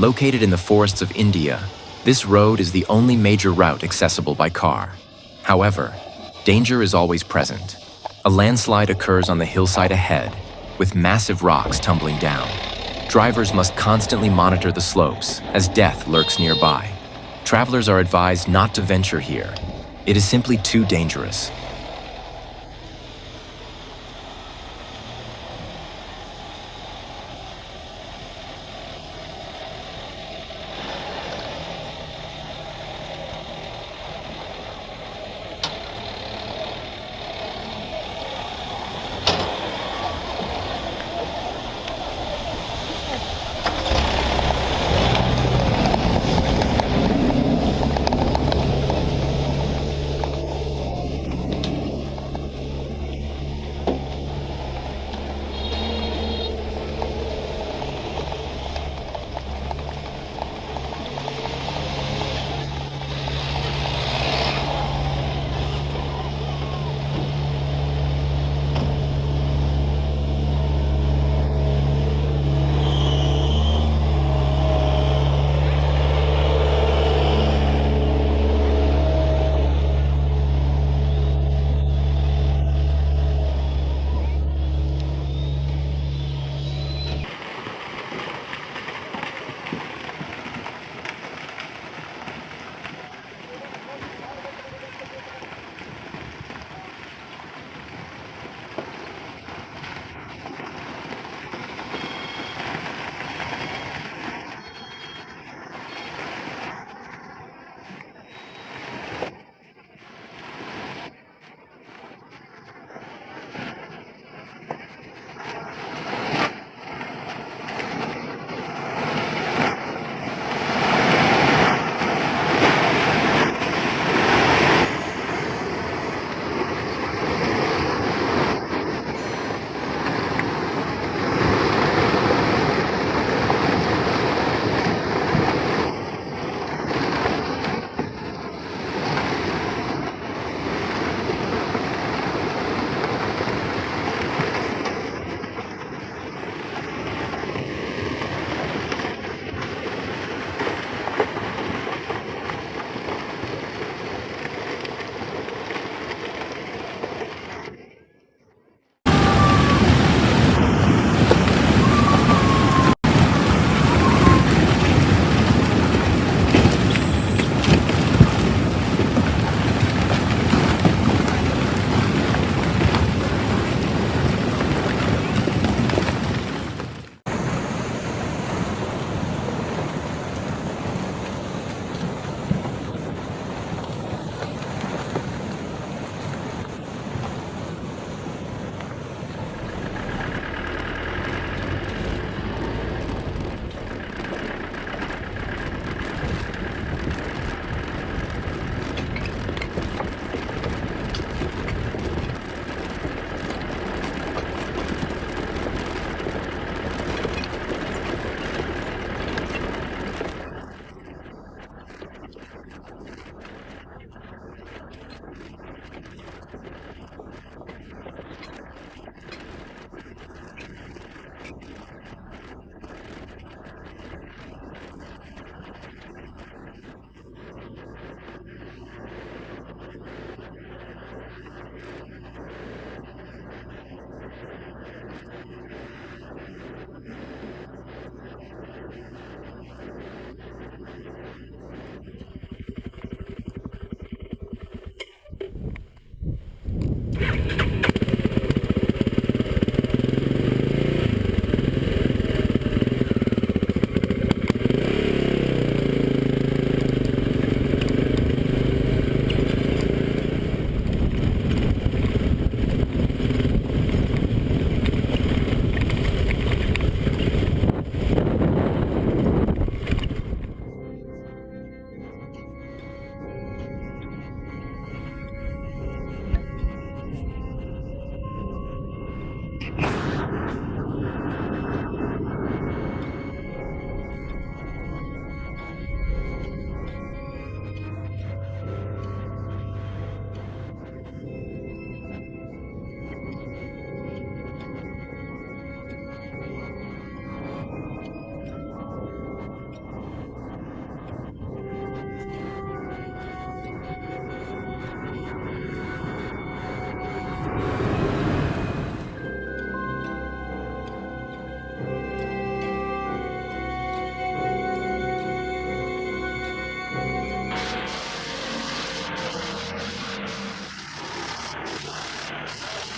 Located in the forests of India, this road is the only major route accessible by car. However, danger is always present. A landslide occurs on the hillside ahead, with massive rocks tumbling down. Drivers must constantly monitor the slopes, as death lurks nearby. Travelers are advised not to venture here. It is simply too dangerous.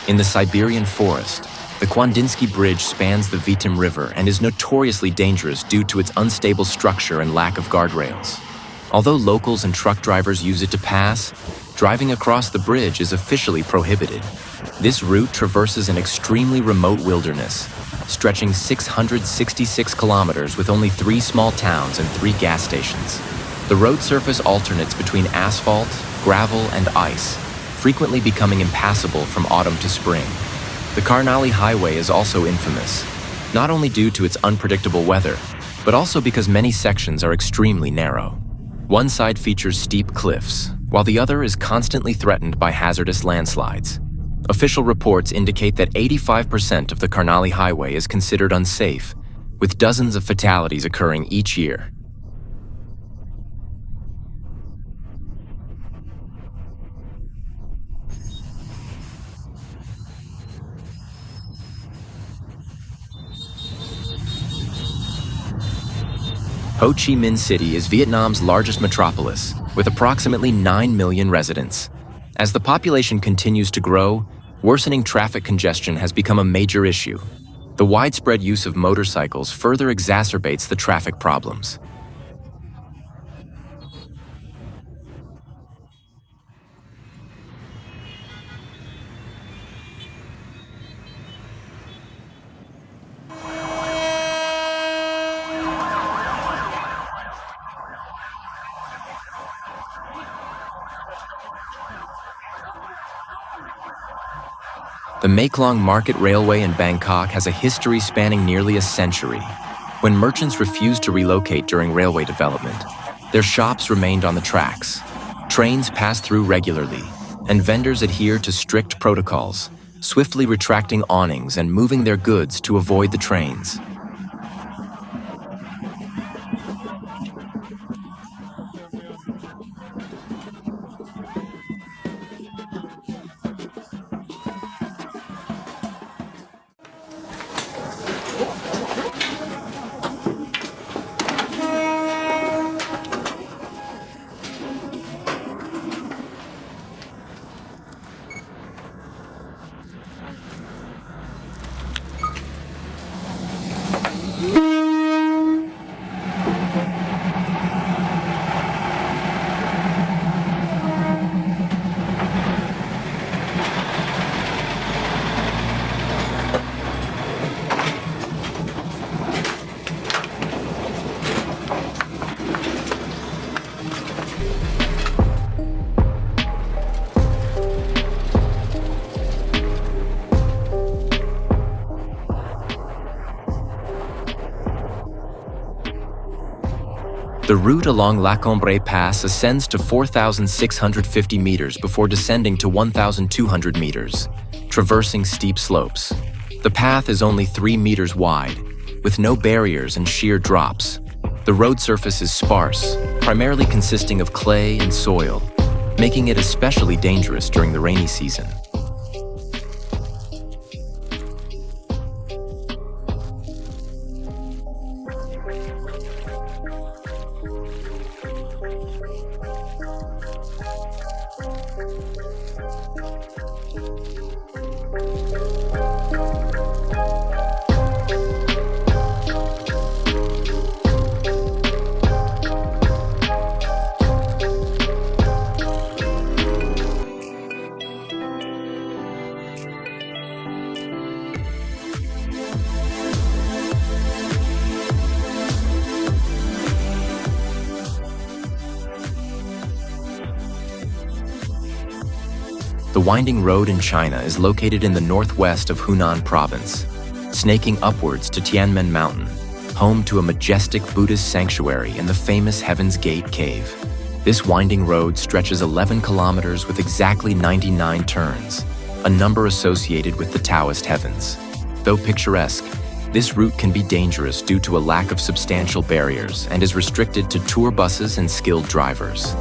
In the Siberian forest, the Kwandinsky Bridge spans the Vitim River and is notoriously dangerous due to its unstable structure and lack of guardrails. Although locals and truck drivers use it to pass, driving across the bridge is officially prohibited. This route traverses an extremely remote wilderness, stretching 666 kilometers with only 3 small towns and 3 gas stations. The road surface alternates between asphalt, gravel, and ice, frequently becoming impassable from autumn to spring. The Karnali Highway is also infamous, not only due to its unpredictable weather, but also because many sections are extremely narrow. One side features steep cliffs, while the other is constantly threatened by hazardous landslides. Official reports indicate that 85% of the Karnali Highway is considered unsafe, with dozens of fatalities occurring each year. Ho Chi Minh City is Vietnam's largest metropolis, with approximately 9 million residents. As the population continues to grow, worsening traffic congestion has become a major issue. The widespread use of motorcycles further exacerbates the traffic problems. The Maeklong Market Railway in Bangkok has a history spanning nearly a century. When merchants refused to relocate during railway development, their shops remained on the tracks. Trains passed through regularly, and vendors adhered to strict protocols, swiftly retracting awnings and moving their goods to avoid the trains. The route along La Combre Pass ascends to 4,650 meters before descending to 1,200 meters, traversing steep slopes. The path is only 3 meters wide, with no barriers and sheer drops. The road surface is sparse, primarily consisting of clay and soil, making it especially dangerous during the rainy season. The winding road in China is located in the northwest of Hunan province, snaking upwards to Tianmen Mountain, home to a majestic Buddhist sanctuary and the famous Heaven's Gate Cave. This winding road stretches 11 kilometers with exactly 99 turns, a number associated with the Taoist heavens. Though picturesque, this route can be dangerous due to a lack of substantial barriers and is restricted to tour buses and skilled drivers.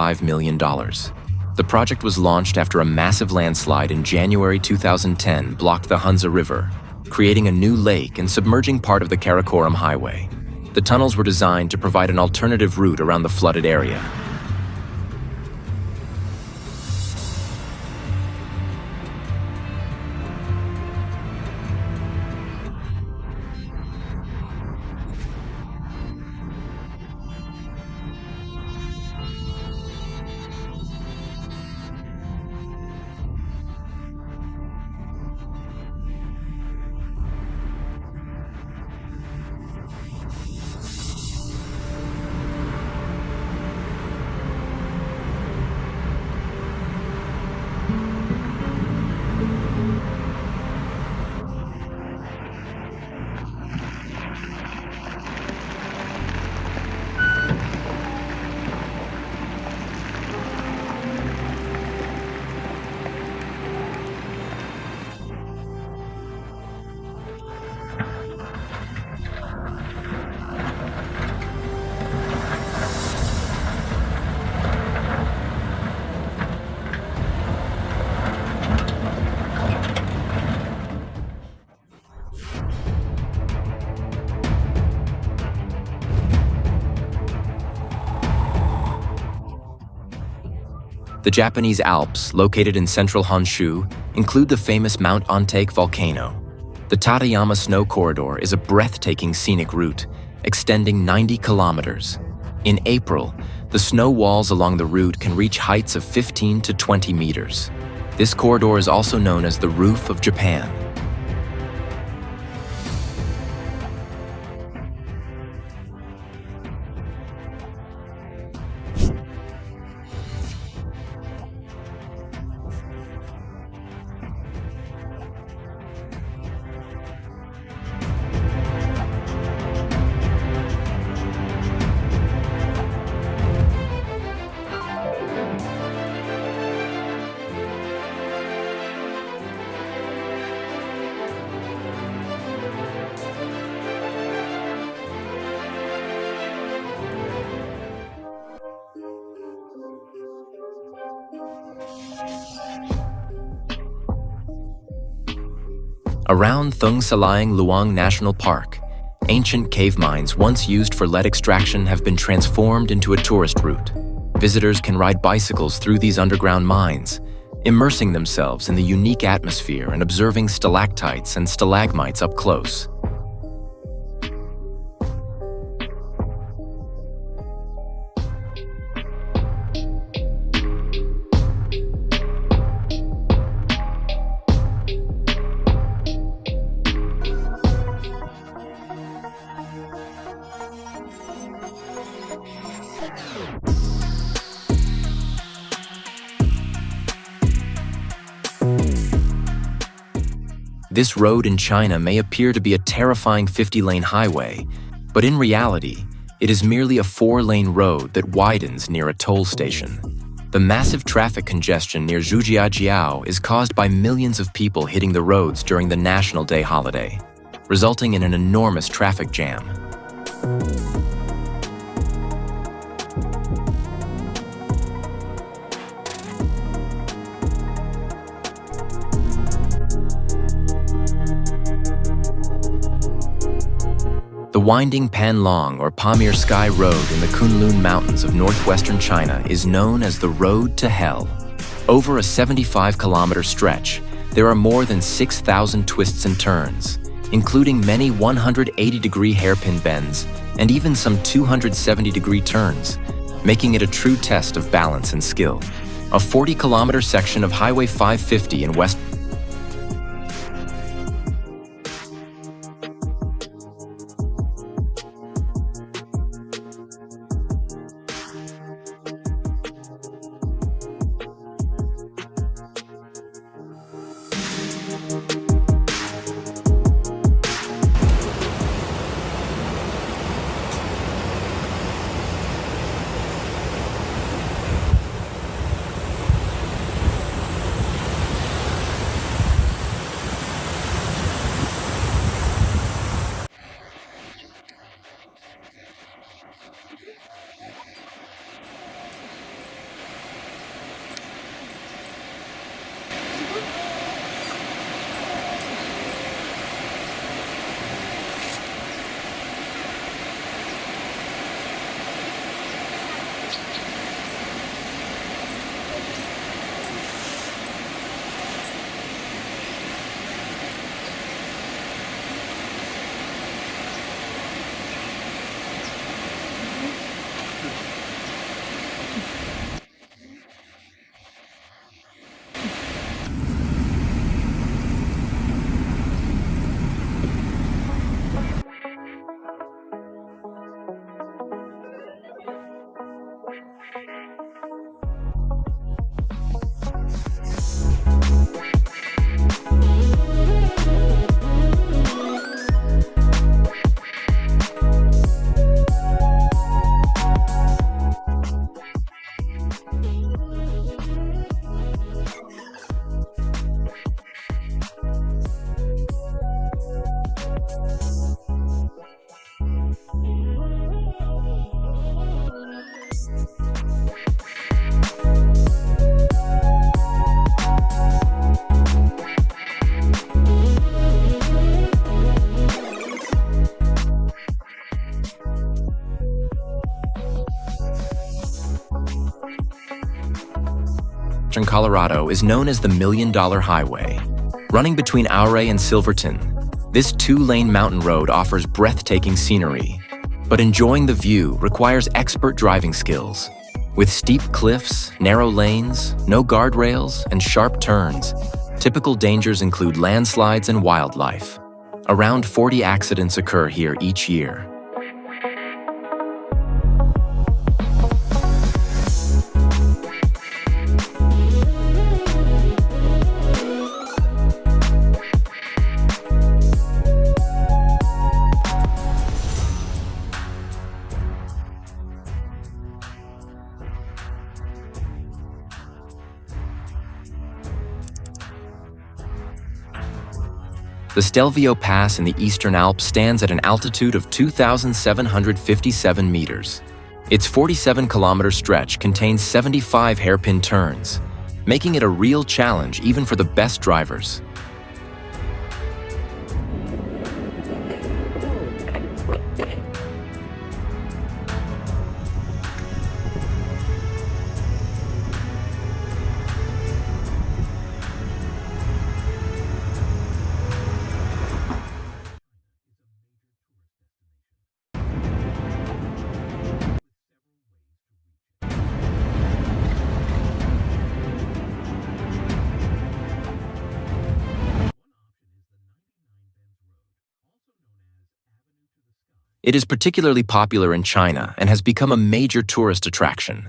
$25 million. The project was launched after a massive landslide in January 2010 blocked the Hunza River, creating a new lake and submerging part of the Karakoram Highway. The tunnels were designed to provide an alternative route around the flooded area. The Japanese Alps, located in central Honshu, include the famous Mount Ontake volcano. The Tateyama Snow Corridor is a breathtaking scenic route, extending 90 kilometers. In April, the snow walls along the route can reach heights of 15 to 20 meters. This corridor is also known as the Roof of Japan. Around Thung Salyang Luang National Park, ancient cave mines once used for lead extraction have been transformed into a tourist route. Visitors can ride bicycles through these underground mines, immersing themselves in the unique atmosphere and observing stalactites and stalagmites up close. This road in China may appear to be a terrifying 50-lane highway, but in reality, it is merely a 4-lane road that widens near a toll station. The massive traffic congestion near Zhujiajiao is caused by millions of people hitting the roads during the National Day holiday, resulting in an enormous traffic jam. The winding Panlong or Pamir Sky Road in the Kunlun Mountains of northwestern China is known as the Road to Hell. Over a 75-kilometer stretch, there are more than 6,000 twists and turns, including many 180-degree hairpin bends and even some 270-degree turns, making it a true test of balance and skill. A 40-kilometer section of Highway 550 in West in Colorado is known as the $1 Million Highway. Running between Ouray and Silverton, this 2-lane mountain road offers breathtaking scenery. But enjoying the view requires expert driving skills. With steep cliffs, narrow lanes, no guardrails, and sharp turns, typical dangers include landslides and wildlife. Around 40 accidents occur here each year. The Stelvio Pass in the Eastern Alps stands at an altitude of 2,757 meters. Its 47-kilometer stretch contains 75 hairpin turns, making it a real challenge even for the best drivers. It is particularly popular in China and has become a major tourist attraction.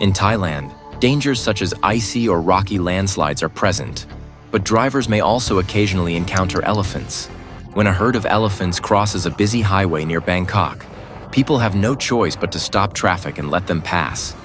In Thailand, dangers such as icy or rocky landslides are present, but drivers may also occasionally encounter elephants. When a herd of elephants crosses a busy highway near Bangkok, people have no choice but to stop traffic and let them pass.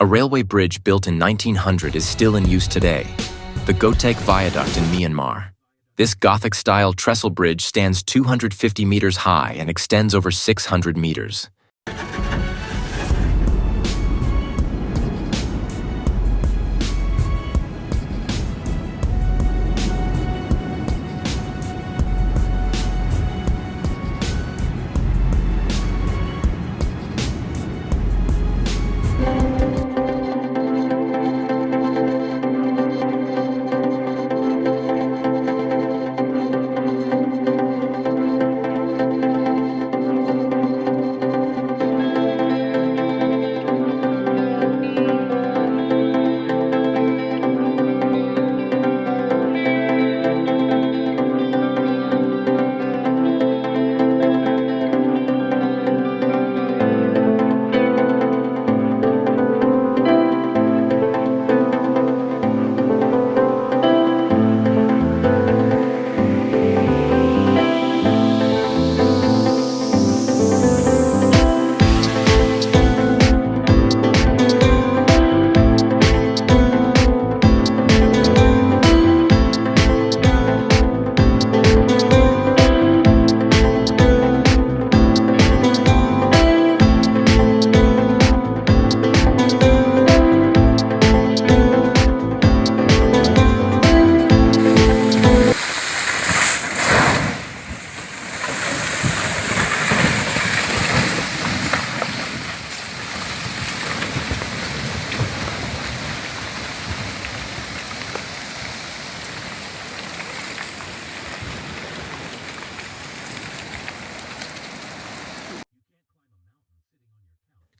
A railway bridge built in 1900 is still in use today, the Gotek Viaduct in Myanmar. This Gothic-style trestle bridge stands 250 meters high and extends over 600 meters.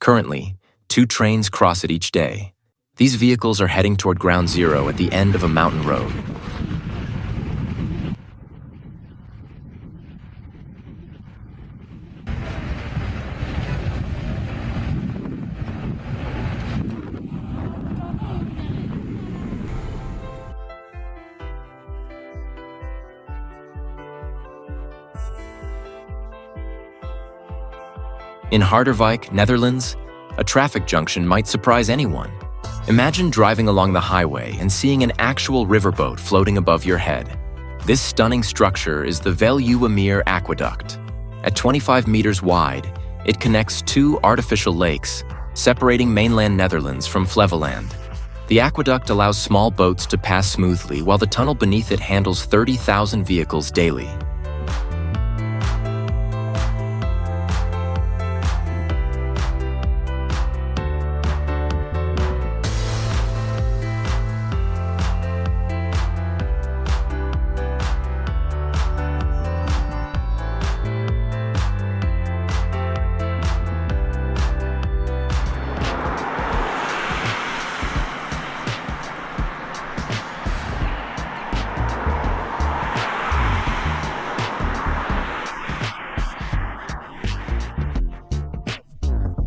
Currently, 2 trains cross it each day. These vehicles are heading toward ground zero at the end of a mountain road. In Harderwijk, Netherlands, a traffic junction might surprise anyone. Imagine driving along the highway and seeing an actual riverboat floating above your head. This stunning structure is the Veluwemeer Aqueduct. At 25 meters wide, it connects 2 artificial lakes, separating mainland Netherlands from Flevoland. The aqueduct allows small boats to pass smoothly, while the tunnel beneath it handles 30,000 vehicles daily.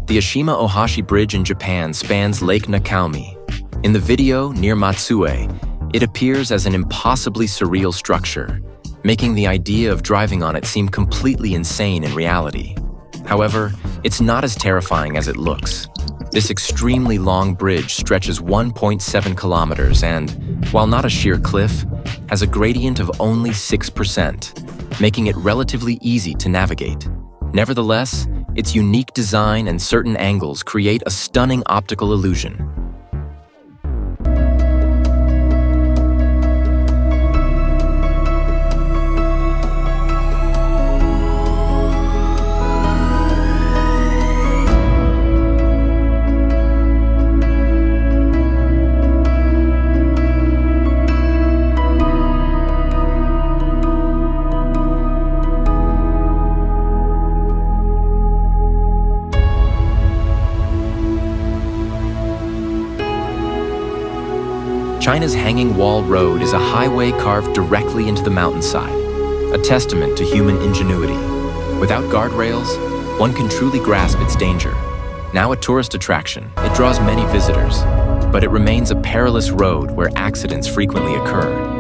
The Ashima Ohashi Bridge in Japan spans Lake Nakalmi. In the video near Matsue, it appears as an impossibly surreal structure, making the idea of driving on it seem completely insane in reality. However, it's not as terrifying as it looks. This extremely long bridge stretches 1.7 kilometers and, while not a sheer cliff, has a gradient of only 6%, making it relatively easy to navigate. Nevertheless, its unique design and certain angles create a stunning optical illusion. China's Hanging Wall Road is a highway carved directly into the mountainside, a testament to human ingenuity. Without guardrails, one can truly grasp its danger. Now a tourist attraction, it draws many visitors, but it remains a perilous road where accidents frequently occur.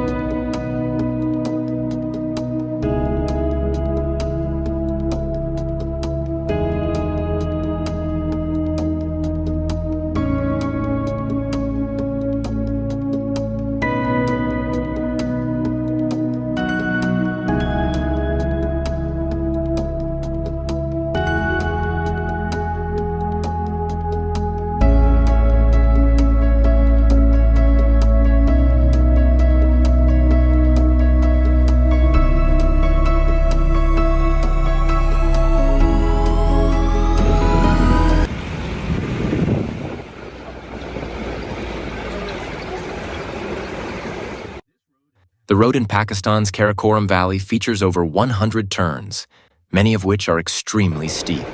The road in Pakistan's Karakoram Valley features over 100 turns, many of which are extremely steep.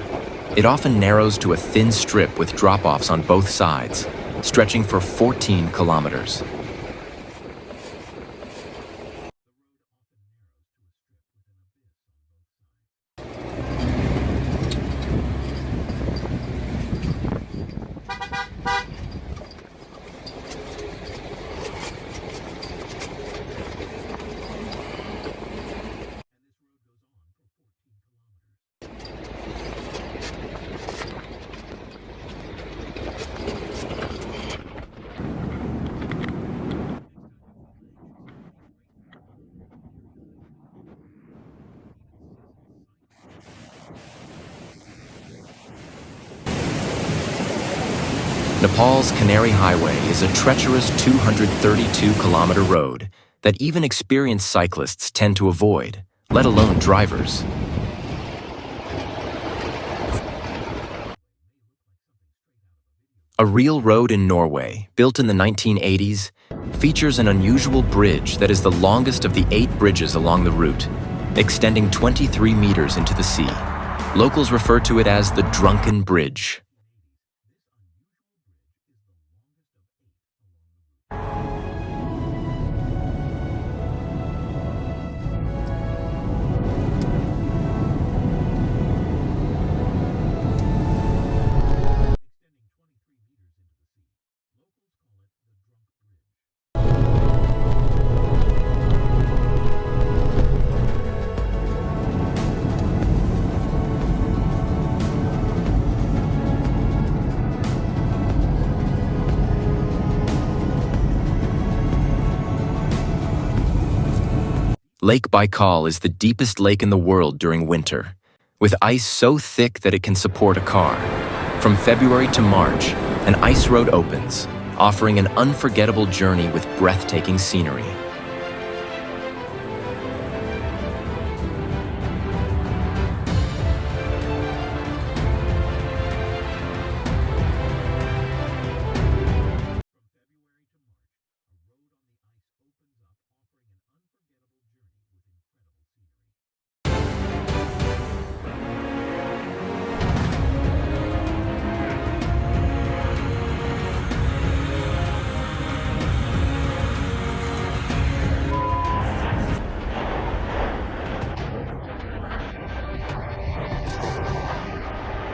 It often narrows to a thin strip with drop-offs on both sides, stretching for 14 kilometers. Nepal's Canary Highway is a treacherous 232-kilometer road that even experienced cyclists tend to avoid, let alone drivers. A real road in Norway, built in the 1980s, features an unusual bridge that is the longest of the 8 bridges along the route, extending 23 meters into the sea. Locals refer to it as the Drunken Bridge. Lake Baikal is the deepest lake in the world during winter, with ice so thick that it can support a car. From February to March, an ice road opens, offering an unforgettable journey with breathtaking scenery.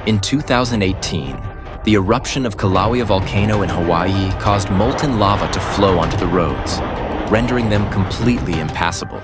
In 2018, the eruption of Kilauea volcano in Hawaii caused molten lava to flow onto the roads, rendering them completely impassable.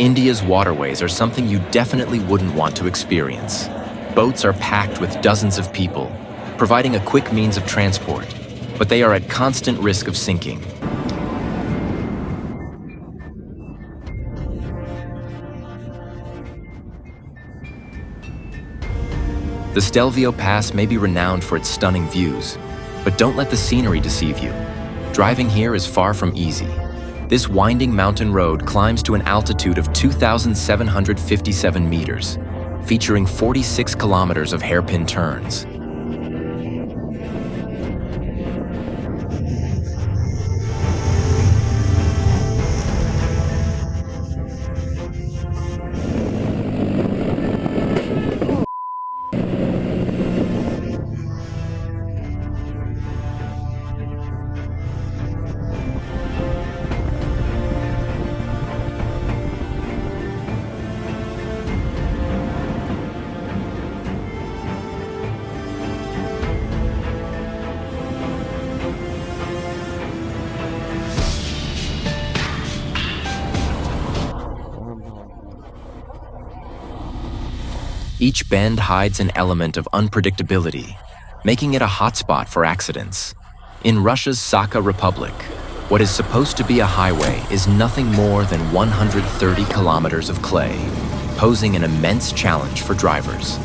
India's waterways are something you definitely wouldn't want to experience. Boats are packed with dozens of people, providing a quick means of transport, but they are at constant risk of sinking. The Stelvio Pass may be renowned for its stunning views, but don't let the scenery deceive you. Driving here is far from easy. This winding mountain road climbs to an altitude of 2,757 meters, featuring 46 kilometers of hairpin turns. Each bend hides an element of unpredictability, making it a hotspot for accidents. In Russia's Sakha Republic, what is supposed to be a highway is nothing more than 130 kilometers of clay, posing an immense challenge for drivers.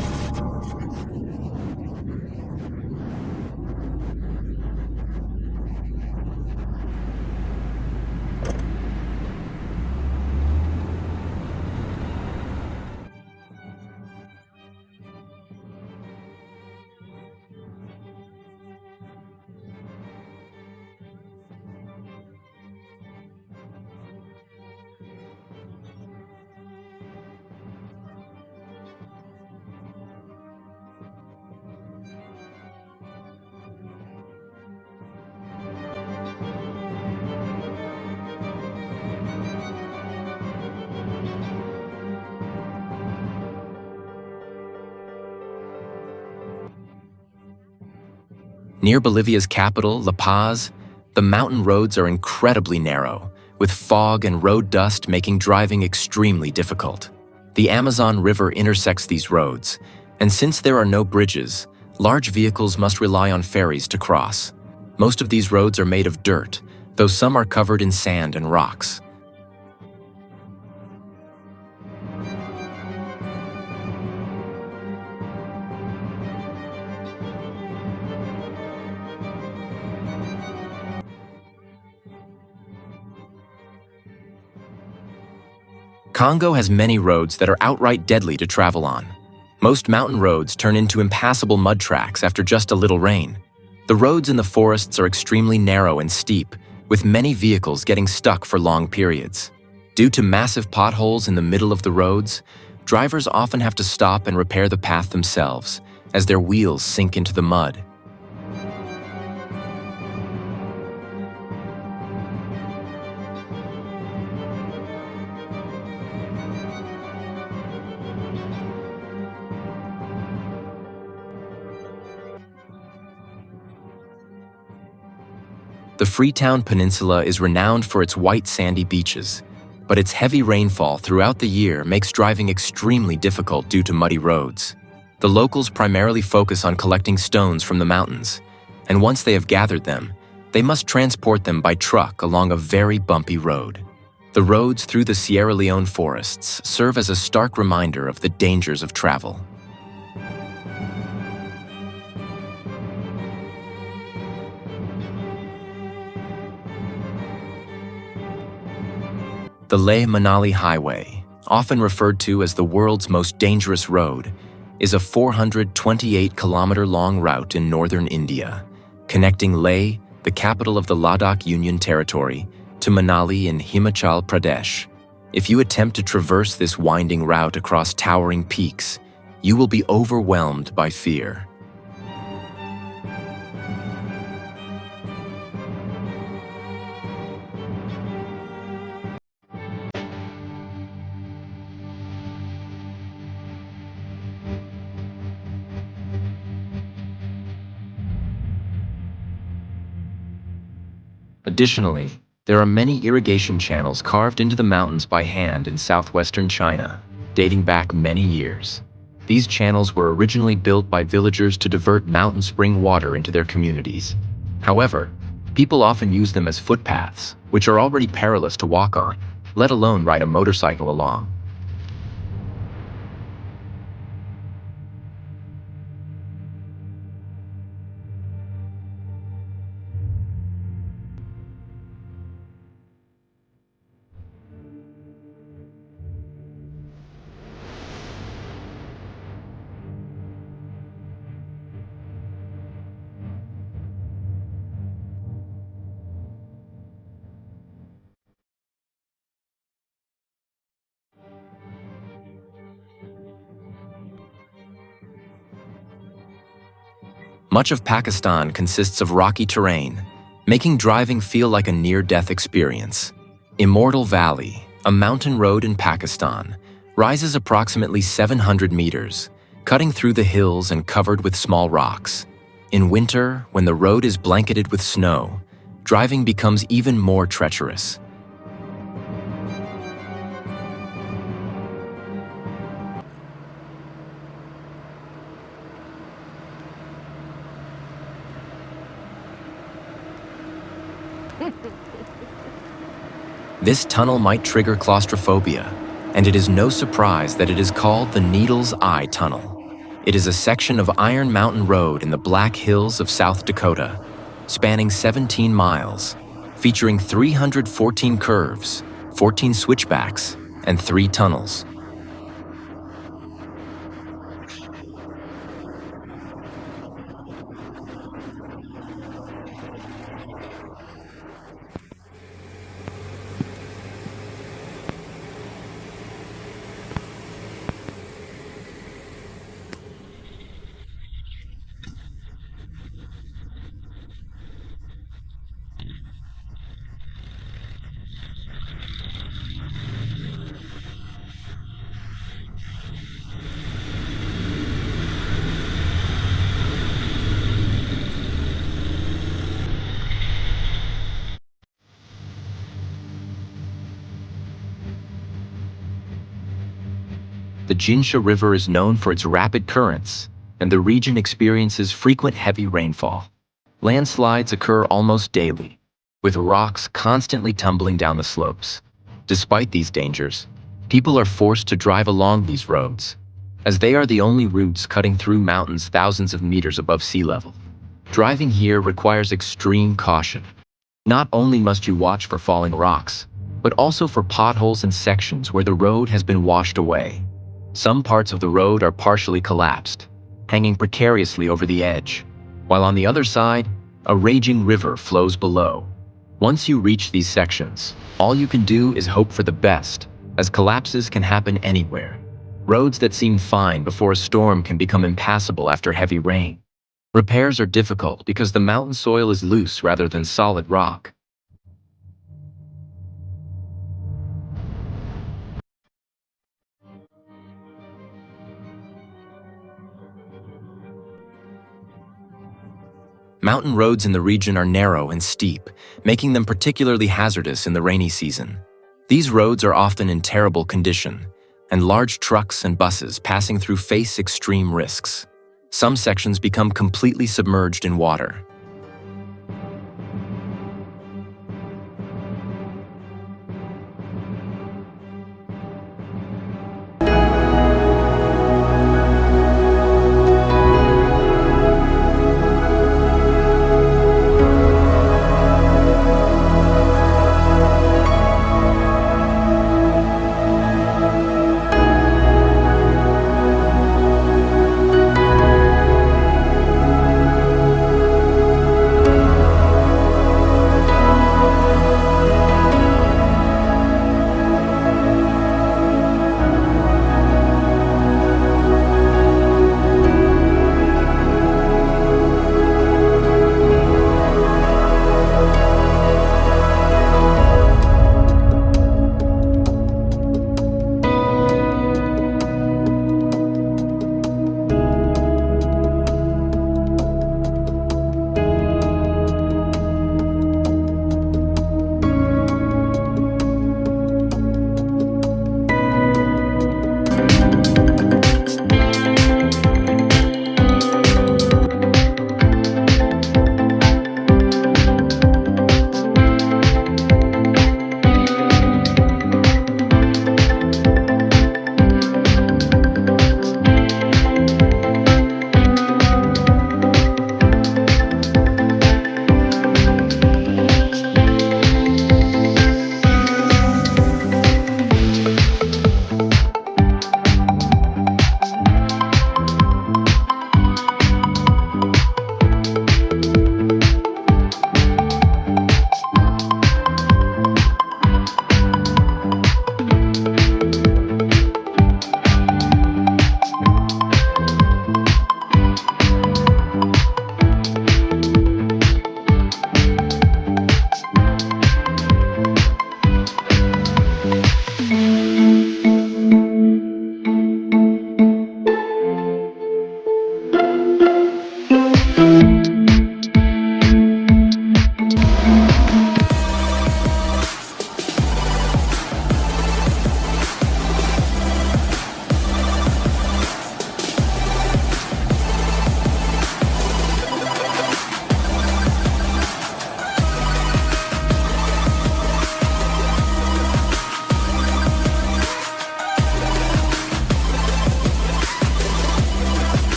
Near Bolivia's capital, La Paz, the mountain roads are incredibly narrow, with fog and road dust making driving extremely difficult. The Amazon River intersects these roads, and since there are no bridges, large vehicles must rely on ferries to cross. Most of these roads are made of dirt, though some are covered in sand and rocks. Congo has many roads that are outright deadly to travel on. Most mountain roads turn into impassable mud tracks after just a little rain. The roads in the forests are extremely narrow and steep, with many vehicles getting stuck for long periods. Due to massive potholes in the middle of the roads, drivers often have to stop and repair the path themselves, as their wheels sink into the mud. The Freetown Peninsula is renowned for its white sandy beaches, but its heavy rainfall throughout the year makes driving extremely difficult due to muddy roads. The locals primarily focus on collecting stones from the mountains, and once they have gathered them, they must transport them by truck along a very bumpy road. The roads through the Sierra Leone forests serve as a stark reminder of the dangers of travel. The Leh-Manali Highway, often referred to as the world's most dangerous road, is a 428-kilometer-long route in northern India, connecting Leh, the capital of the Ladakh Union Territory, to Manali in Himachal Pradesh. If you attempt to traverse this winding route across towering peaks, you will be overwhelmed by fear. Additionally, there are many irrigation channels carved into the mountains by hand in southwestern China, dating back many years. These channels were originally built by villagers to divert mountain spring water into their communities. However, people often use them as footpaths, which are already perilous to walk on, let alone ride a motorcycle along. Much of Pakistan consists of rocky terrain, making driving feel like a near-death experience. Immortal Valley, a mountain road in Pakistan, rises approximately 700 meters, cutting through the hills and covered with small rocks. In winter, when the road is blanketed with snow, driving becomes even more treacherous. This tunnel might trigger claustrophobia, and it is no surprise that it is called the Needle's Eye Tunnel. It is a section of Iron Mountain Road in the Black Hills of South Dakota, spanning 17 miles, featuring 314 curves, 14 switchbacks, and 3 tunnels. The Jinsha River is known for its rapid currents, and the region experiences frequent heavy rainfall. Landslides occur almost daily, with rocks constantly tumbling down the slopes. Despite these dangers, people are forced to drive along these roads, as they are the only routes cutting through mountains thousands of meters above sea level. Driving here requires extreme caution. Not only must you watch for falling rocks, but also for potholes and sections where the road has been washed away. Some parts of the road are partially collapsed, hanging precariously over the edge, while on the other side, a raging river flows below. Once you reach these sections, all you can do is hope for the best, as collapses can happen anywhere. Roads that seem fine before a storm can become impassable after heavy rain. Repairs are difficult because the mountain soil is loose rather than solid rock. Mountain roads in the region are narrow and steep, making them particularly hazardous in the rainy season. These roads are often in terrible condition, and large trucks and buses passing through face extreme risks. Some sections become completely submerged in water.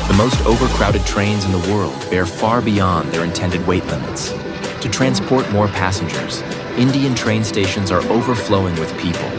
The most overcrowded trains in the world bear far beyond their intended weight limits. To transport more passengers, Indian train stations are overflowing with people.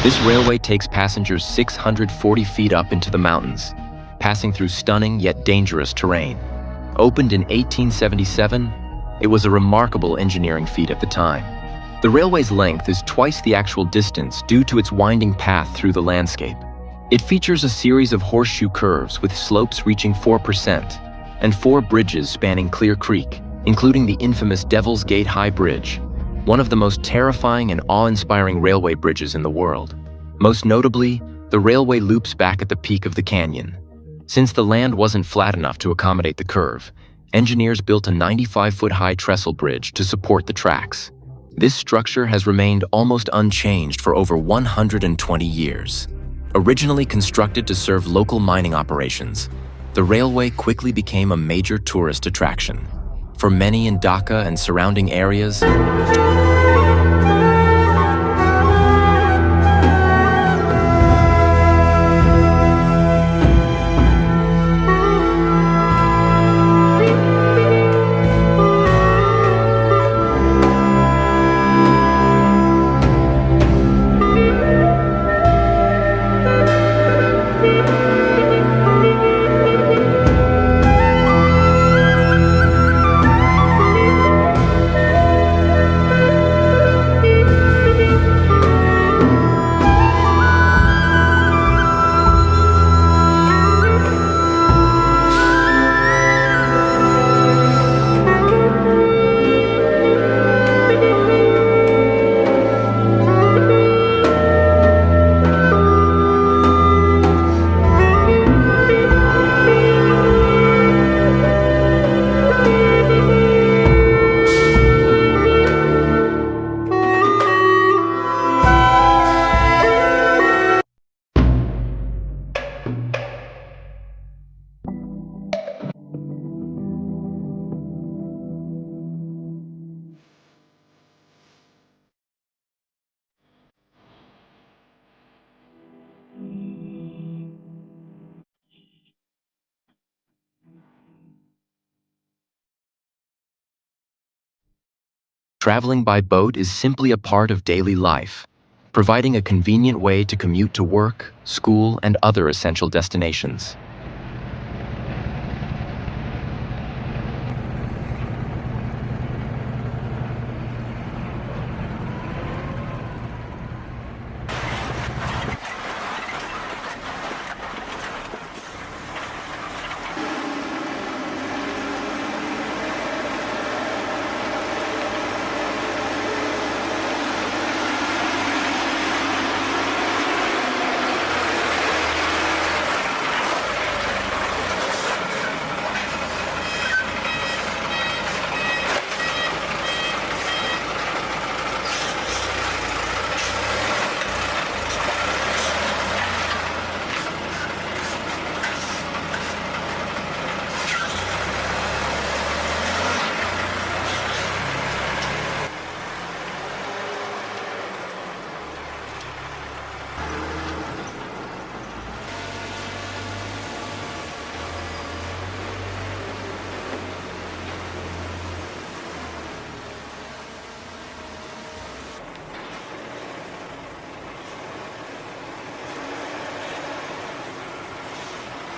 This railway takes passengers 640 feet up into the mountains, passing through stunning yet dangerous terrain. Opened in 1877, it was a remarkable engineering feat at the time. The railway's length is twice the actual distance due to its winding path through the landscape. It features a series of horseshoe curves with slopes reaching 4% and 4 bridges spanning Clear Creek, including the infamous Devil's Gate High Bridge, one of the most terrifying and awe-inspiring railway bridges in the world. Most notably, the railway loops back at the peak of the canyon. Since the land wasn't flat enough to accommodate the curve, engineers built a 95-foot-high trestle bridge to support the tracks. This structure has remained almost unchanged for over 120 years. Originally constructed to serve local mining operations, the railway quickly became a major tourist attraction. For many in Dhaka and surrounding areas, traveling by boat is simply a part of daily life, providing a convenient way to commute to work, school, and other essential destinations.